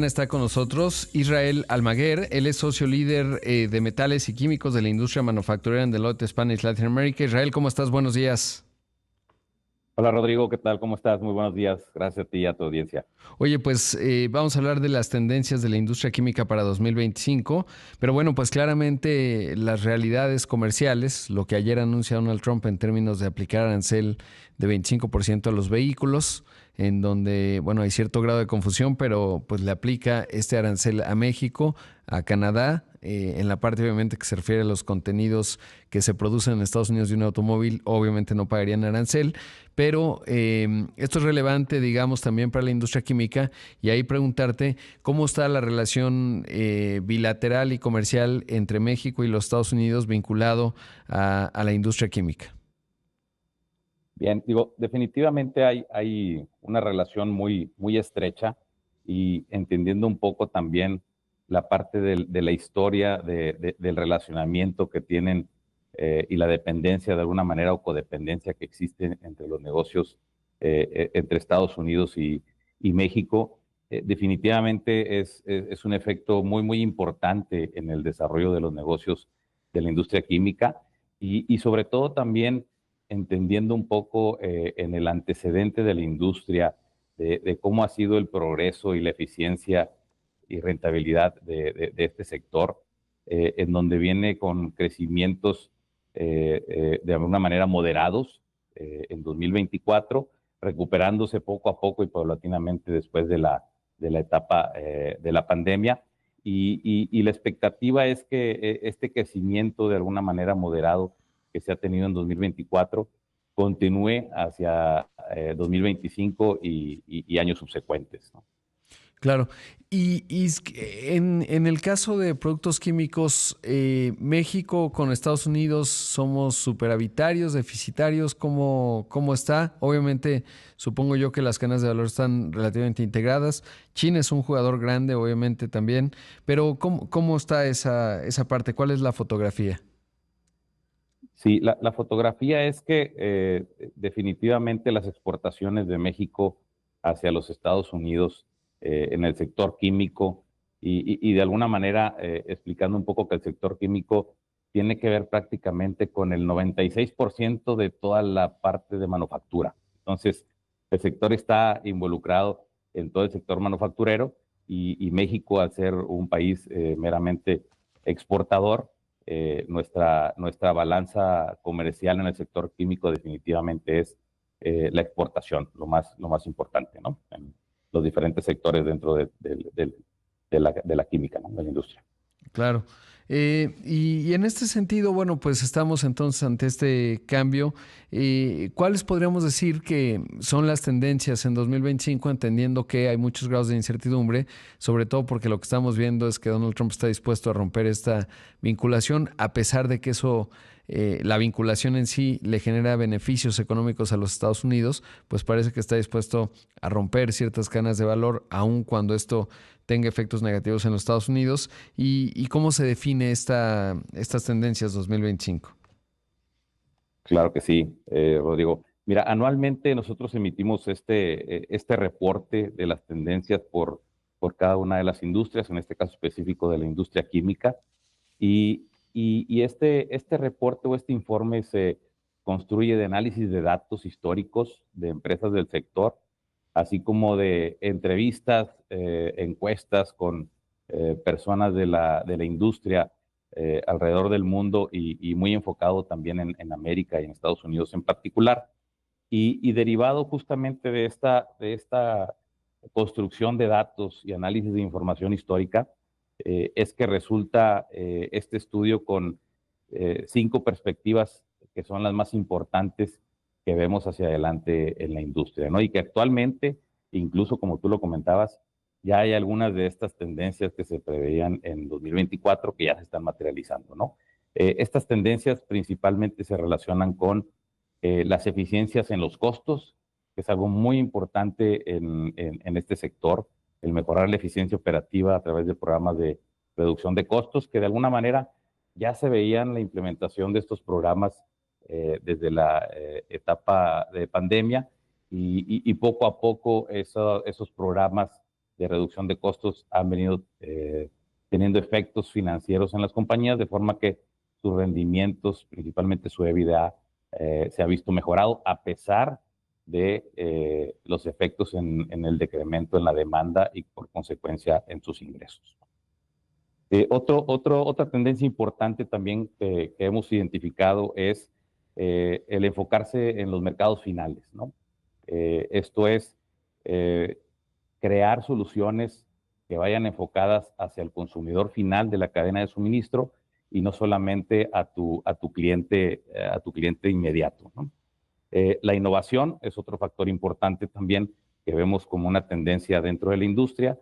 Está con nosotros Israel Almaguer. Él es socio líder de metales y químicos de la industria manufacturera en Deloitte Spanish Latin America. Israel, ¿cómo estás? Buenos días. Hola Rodrigo, ¿qué tal? ¿Cómo estás? Muy buenos días. Gracias a ti y a tu audiencia. Oye, pues vamos a hablar de las tendencias de la industria química para 2025, pero bueno, pues claramente las realidades comerciales, lo que ayer anuncia Donald Trump en términos de aplicar arancel de 25% a los vehículos, en donde, bueno, hay cierto grado de confusión, pero pues le aplica este arancel a México, a Canadá, en la parte obviamente que se refiere a los contenidos que se producen en Estados Unidos de un automóvil, obviamente no pagarían arancel, pero esto es relevante, digamos, también para la industria química, y ahí preguntarte cómo está la relación bilateral y comercial entre México y los Estados Unidos vinculado a la industria química. Bien, digo, definitivamente hay una relación muy estrecha y entendiendo un poco también la parte de la historia del relacionamiento que tienen y la dependencia de alguna manera o codependencia que existe entre los negocios entre Estados Unidos y México. Definitivamente es un efecto muy importante en el desarrollo de los negocios de la industria química y sobre todo también entendiendo un poco en el antecedente de la industria, de cómo ha sido el progreso y la eficiencia y rentabilidad de este sector, en donde viene con crecimientos de alguna manera moderados en 2024, recuperándose poco a poco y paulatinamente después de la etapa de la pandemia. Y la expectativa es que este crecimiento de alguna manera moderado que se ha tenido en 2024 continúe hacia 2025 y años subsecuentes, ¿no? Claro. En el caso de productos químicos, México con Estados Unidos somos superavitarios, deficitarios, ¿cómo está? Obviamente, supongo yo que las cadenas de valor están relativamente integradas. China es un jugador grande, obviamente también, pero ¿cómo está esa parte? ¿Cuál es la fotografía? Sí, la fotografía es que definitivamente las exportaciones de México hacia los Estados Unidos en el sector químico y de alguna manera explicando un poco que el sector químico tiene que ver prácticamente con el 96% de toda la parte de manufactura. Entonces, el sector está involucrado en todo el sector manufacturero y México, al ser un país meramente exportador, nuestra balanza comercial en el sector químico definitivamente es la exportación, lo más importante, ¿no? En los diferentes sectores dentro de la química, ¿no? De la industria. Claro. Y en este sentido, bueno, pues estamos entonces ante este cambio. ¿Cuáles podríamos decir que son las tendencias en 2025, entendiendo que hay muchos grados de incertidumbre, sobre todo porque lo que estamos viendo es que Donald Trump está dispuesto a romper esta vinculación, a pesar de que eso, la vinculación en sí le genera beneficios económicos a los Estados Unidos, pues parece que está dispuesto a romper ciertas cadenas de valor, aun cuando esto tenga efectos negativos en los Estados Unidos y cómo se define estas tendencias 2025. Claro que sí, Rodrigo. Mira, anualmente nosotros emitimos este reporte de las tendencias por cada una de las industrias, en este caso específico de la industria química. Y este reporte o este informe se construye de análisis de datos históricos de empresas del sector, así como de entrevistas, encuestas con personas de la industria alrededor del mundo y muy enfocado también en América y en Estados Unidos en particular. Y derivado justamente de esta construcción de datos y análisis de información histórica, es que resulta este estudio con 5 perspectivas que son las más importantes que vemos hacia adelante en la industria, ¿no? Y que actualmente, incluso como tú lo comentabas, ya hay algunas de estas tendencias que se preveían en 2024 que ya se están materializando, ¿no? Estas tendencias principalmente se relacionan con las eficiencias en los costos, que es algo muy importante en este sector, el mejorar la eficiencia operativa a través de programas de reducción de costos, que de alguna manera ya se veían la implementación de estos programas desde la etapa de pandemia y poco a poco esos programas de reducción de costos han venido teniendo efectos financieros en las compañías, de forma que sus rendimientos, principalmente su EBITDA, se ha visto mejorado a pesar de los efectos en el decremento en la demanda y por consecuencia en sus ingresos. Otra tendencia importante también que hemos identificado es el enfocarse en los mercados finales, ¿no? Esto es crear soluciones que vayan enfocadas hacia el consumidor final de la cadena de suministro y no solamente a tu cliente inmediato, ¿no? La innovación es otro factor importante también que vemos como una tendencia dentro de la industria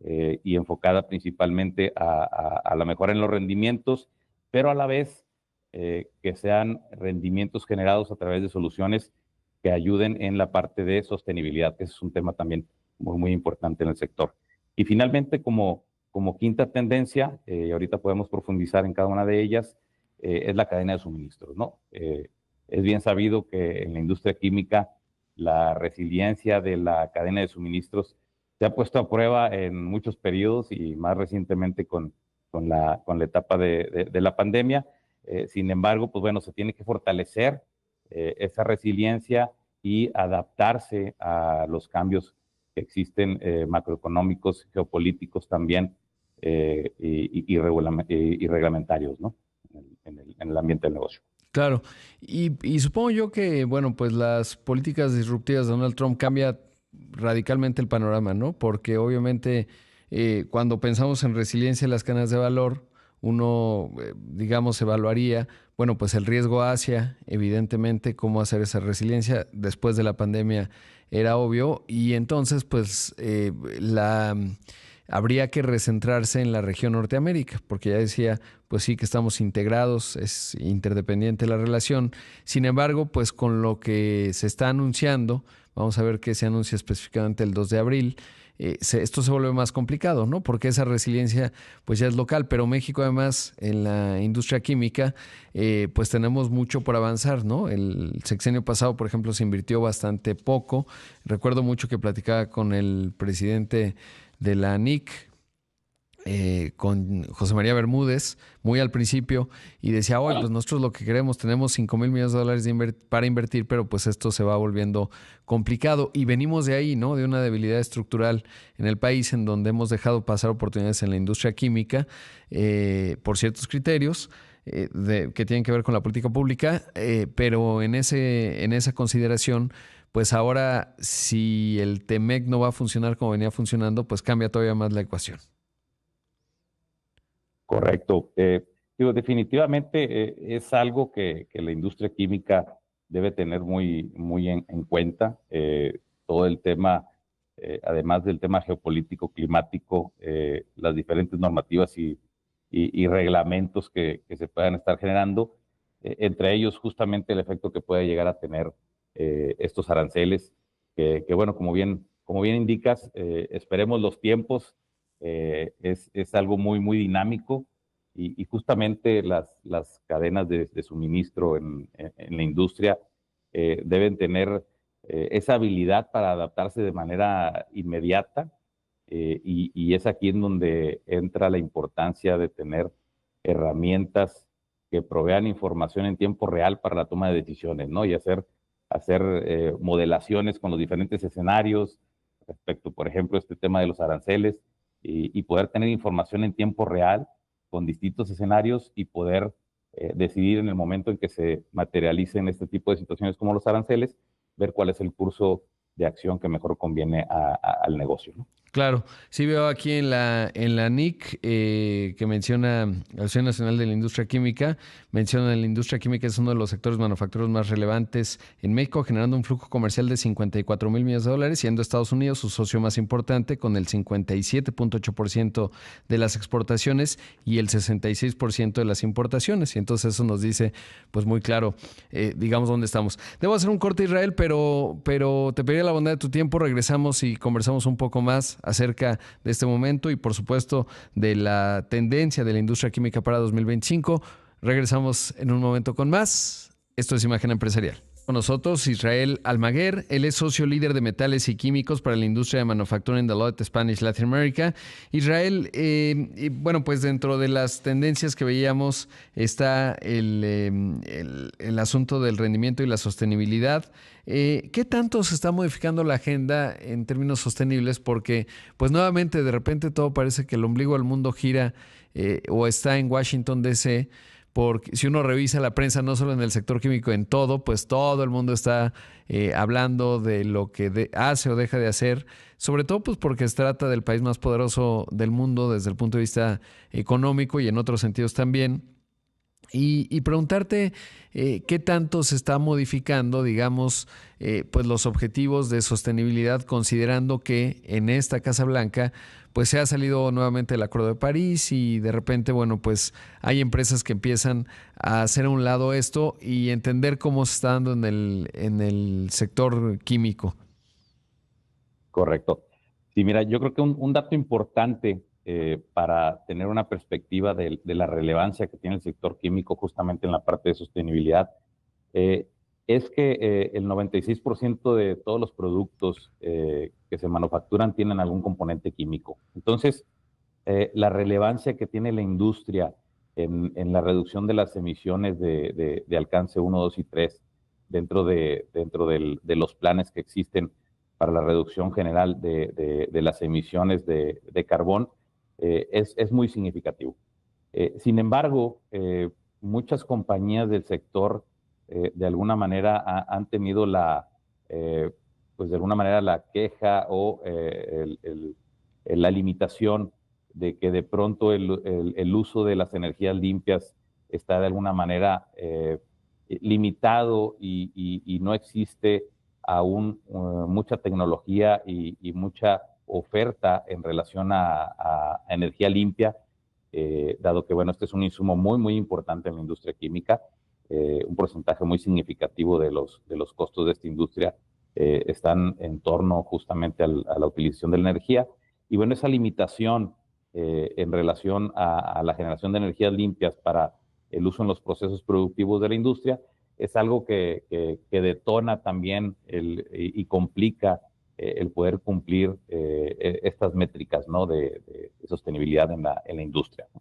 y enfocada principalmente a la mejora en los rendimientos, pero a la vez que sean rendimientos generados a través de soluciones que ayuden en la parte de sostenibilidad, que es un tema también muy importante en el sector. Y finalmente, como quinta tendencia, y ahorita podemos profundizar en cada una de ellas, es la cadena de suministros, ¿no? Es bien sabido que en la industria química la resiliencia de la cadena de suministros se ha puesto a prueba en muchos periodos y más recientemente con la etapa de la pandemia. Sin embargo, pues bueno, se tiene que fortalecer esa resiliencia y adaptarse a los cambios que existen macroeconómicos, geopolíticos también y reglamentarios, ¿no? En el ambiente del negocio. Claro, y supongo yo que, bueno, pues las políticas disruptivas de Donald Trump cambia radicalmente el panorama, ¿no? Porque obviamente cuando pensamos en resiliencia en las cadenas de valor, uno, digamos, evaluaría, bueno, pues el riesgo hacia, evidentemente, cómo hacer esa resiliencia. Después de la pandemia era obvio y entonces, pues, habría que recentrarse en la región Norteamérica, porque ya decía, pues sí que estamos integrados, es interdependiente la relación. Sin embargo, pues con lo que se está anunciando, vamos a ver qué se anuncia específicamente el 2 de abril, esto se vuelve más complicado, ¿no? Porque esa resiliencia pues ya es local, pero México además en la industria química pues tenemos mucho por avanzar, ¿no? El sexenio pasado, por ejemplo, se invirtió bastante poco. Recuerdo mucho que platicaba con el presidente de la ANIC, con José María Bermúdez, muy al principio, y decía, oye, pues nosotros lo que queremos, tenemos $5,000 millones para invertir, pero pues esto se va volviendo complicado. Y venimos de ahí, ¿no? De una debilidad estructural en el país, en donde hemos dejado pasar oportunidades en la industria química por ciertos criterios que tienen que ver con la política pública, pero en esa consideración, pues ahora si el TEMEC no va a funcionar como venía funcionando, pues cambia todavía más la ecuación. Correcto. Definitivamente es algo que la industria química debe tener muy en cuenta. Todo el tema, además del tema geopolítico, climático, las diferentes normativas y reglamentos que se puedan estar generando, entre ellos justamente el efecto que puede llegar a tener estos aranceles, que bueno, como bien indicas, esperemos los tiempos. Es algo muy dinámico y justamente las cadenas de suministro en la industria deben tener esa habilidad para adaptarse de manera inmediata y es aquí en donde entra la importancia de tener herramientas que provean información en tiempo real para la toma de decisiones, ¿no? Y hacer modelaciones con los diferentes escenarios respecto, por ejemplo, a este tema de los aranceles y poder tener información en tiempo real con distintos escenarios y poder decidir en el momento en que se materialicen este tipo de situaciones como los aranceles, ver cuál es el curso de acción que mejor conviene al negocio, ¿no? Claro, sí veo aquí en la NIC que menciona la Asociación Nacional de la Industria Química, menciona que la industria química es uno de los sectores manufactureros más relevantes en México, generando un flujo comercial de $54,000 millones, siendo Estados Unidos su socio más importante con el 57.8% de las exportaciones y el 66% de las importaciones. Y entonces eso nos dice pues muy claro, digamos, dónde estamos. Debo hacer un corte, Israel, pero te pediría la bondad de tu tiempo, regresamos y conversamos un poco más acerca de este momento y por supuesto de la tendencia de la industria química para 2025. Regresamos en un momento con más. Esto es Imagen Empresarial. Con nosotros Israel Almaguer, él es socio líder de metales y químicos para la industria de manufactura en Deloitte Spanish Latin America. Israel, bueno, pues dentro de las tendencias que veíamos está el asunto del rendimiento y la sostenibilidad. ¿Qué tanto se está modificando la agenda en términos sostenibles? Porque pues nuevamente de repente todo parece que el ombligo del mundo gira o está en Washington DC, porque si uno revisa la prensa, no solo en el sector químico, en todo, pues todo el mundo está hablando de lo que hace o deja de hacer, sobre todo pues porque se trata del país más poderoso del mundo desde el punto de vista económico y en otros sentidos también. Y preguntarte qué tanto se está modificando, digamos, pues los objetivos de sostenibilidad, considerando que en esta Casa Blanca pues se ha salido nuevamente el Acuerdo de París y de repente, bueno, pues hay empresas que empiezan a hacer a un lado esto y entender cómo se está dando en el sector químico. Correcto. Sí, mira, yo creo que un dato importante para tener una perspectiva de la relevancia que tiene el sector químico justamente en la parte de sostenibilidad eh, es que el 96% de todos los productos que se manufacturan tienen algún componente químico. Entonces, la relevancia que tiene la industria en la reducción de las emisiones de alcance uno, 2 y 3 dentro de los planes que existen para la reducción general de las emisiones de carbón es muy significativo. Sin embargo, muchas compañías del sector de alguna manera han tenido pues de alguna manera la queja o la limitación de que de pronto el uso de las energías limpias está de alguna manera limitado y no existe aún mucha tecnología y mucha oferta en relación a energía limpia, dado que, bueno, este es un insumo muy importante en la industria química. Un porcentaje muy significativo de los costos de esta industria están en torno justamente a la utilización de la energía. Y bueno, esa limitación en relación a la generación de energías limpias para el uso en los procesos productivos de la industria es algo que detona también y complica el poder cumplir estas métricas, ¿no?, de sostenibilidad en la industria, ¿no?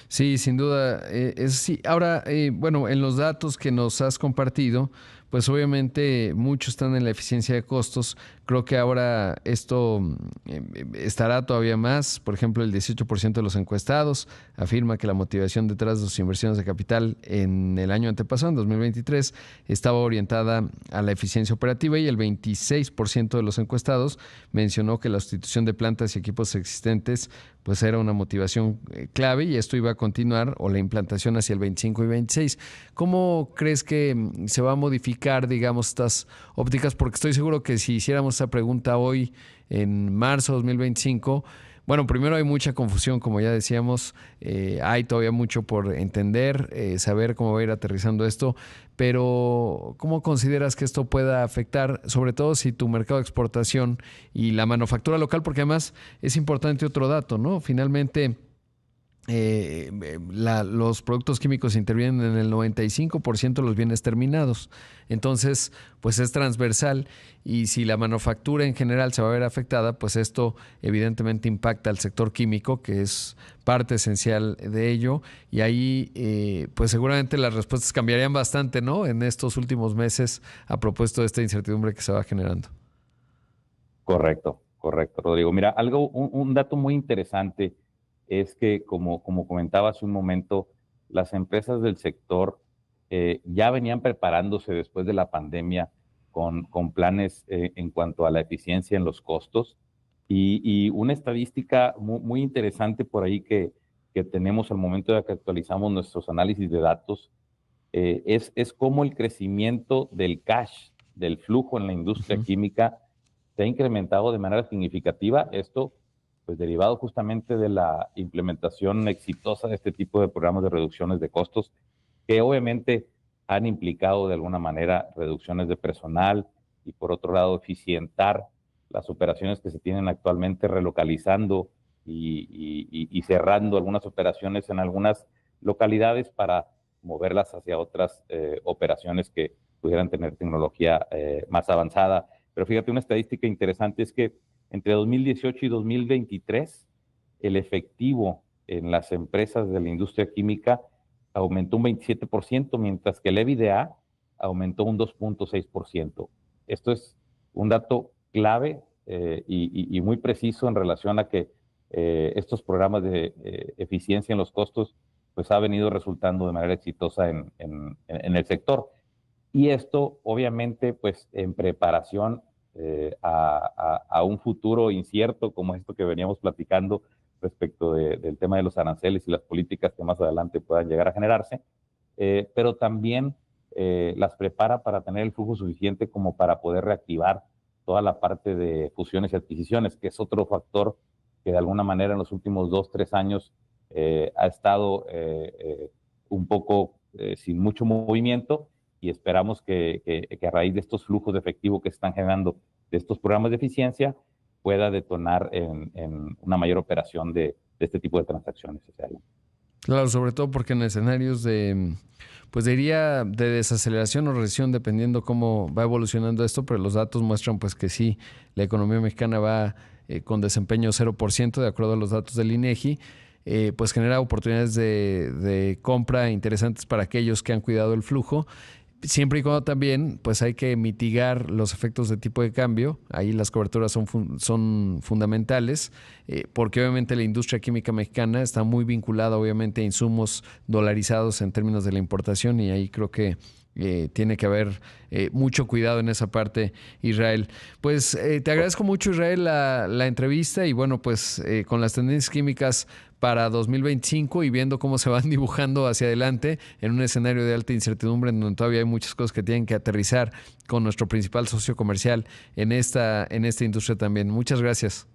Sí, sin duda. Sí. Ahora, bueno, en los datos que nos has compartido, pues obviamente muchos están en la eficiencia de costos. Creo que ahora esto estará todavía más. Por ejemplo, el 18% de los encuestados afirma que la motivación detrás de sus inversiones de capital en el año antepasado, en 2023, estaba orientada a la eficiencia operativa y el 26% de los encuestados mencionó que la sustitución de plantas y equipos existentes pues era una motivación clave y esto iba a continuar o la implantación hacia el 25 y 26. ¿Cómo crees que se va a modificar, digamos, estas ópticas? Porque estoy seguro que si hiciéramos esa pregunta hoy, en marzo de 2025, bueno, primero hay mucha confusión, como ya decíamos, hay todavía mucho por entender, saber cómo va a ir aterrizando esto, pero ¿cómo consideras que esto pueda afectar, sobre todo si tu mercado de exportación y la manufactura local? Porque además es importante otro dato, ¿no? Finalmente los productos químicos intervienen en el 95% de los bienes terminados. Entonces, pues es transversal y si la manufactura en general se va a ver afectada, pues esto evidentemente impacta al sector químico, que es parte esencial de ello. Y ahí, pues seguramente las respuestas cambiarían bastante, ¿no?, en estos últimos meses a propósito de esta incertidumbre que se va generando. Correcto, correcto, Rodrigo. Mira, un dato muy interesante es que, como comentaba hace un momento, las empresas del sector ya venían preparándose después de la pandemia con planes en cuanto a la eficiencia en los costos. Y una estadística muy interesante por ahí que tenemos al momento de que actualizamos nuestros análisis de datos es cómo el crecimiento del cash, del flujo en la industria Ujú. química, se ha incrementado de manera significativa. Esto, pues derivado justamente de la implementación exitosa de este tipo de programas de reducciones de costos, que obviamente han implicado de alguna manera reducciones de personal y por otro lado eficientar las operaciones que se tienen actualmente, relocalizando y cerrando algunas operaciones en algunas localidades para moverlas hacia otras operaciones pudieran tener tecnología más avanzada. Pero fíjate, una estadística interesante es que entre 2018 y 2023, el efectivo en las empresas de la industria química aumentó un 27%, mientras que el EBITDA aumentó un 2.6%. Esto es un dato clave y muy preciso en relación a que estos programas de eficiencia en los costos pues ha venido resultando de manera exitosa en el sector. Y esto, obviamente, pues en preparación a un futuro incierto como esto que veníamos platicando respecto del tema de los aranceles y las políticas que más adelante puedan llegar a generarse, pero también las prepara para tener el flujo suficiente como para poder reactivar toda la parte de fusiones y adquisiciones, que es otro factor que de alguna manera en los últimos 2, 3 años ha estado un poco sin mucho movimiento, y esperamos que a raíz de estos flujos de efectivo que se están generando de estos programas de eficiencia pueda detonar en una mayor operación de este tipo de transacciones. Claro, sobre todo porque en escenarios de, pues diría, de desaceleración o recesión, dependiendo cómo va evolucionando esto, pero los datos muestran pues que sí, la economía mexicana va con desempeño 0%, de acuerdo a los datos del INEGI, pues genera oportunidades de compra interesantes para aquellos que han cuidado el flujo, siempre y cuando también pues hay que mitigar los efectos de tipo de cambio. Ahí las coberturas son fundamentales, porque obviamente la industria química mexicana está muy vinculada obviamente a insumos dolarizados en términos de la importación, y ahí creo que tiene que haber mucho cuidado en esa parte, Israel. Pues te agradezco mucho, Israel, la entrevista, y bueno, pues con las tendencias químicas para 2025 y viendo cómo se van dibujando hacia adelante en un escenario de alta incertidumbre en donde todavía hay muchas cosas que tienen que aterrizar con nuestro principal socio comercial en esta industria también. Muchas gracias.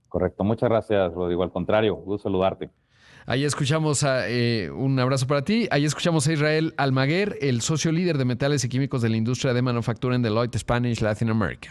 Correcto, muchas gracias, Rodrigo. Al contrario, gusto saludarte. Ahí escuchamos un abrazo para ti. Ahí escuchamos a Israel Almaguer, el socio líder de metales y químicos de la industria de manufactura en Deloitte Spanish Latin America.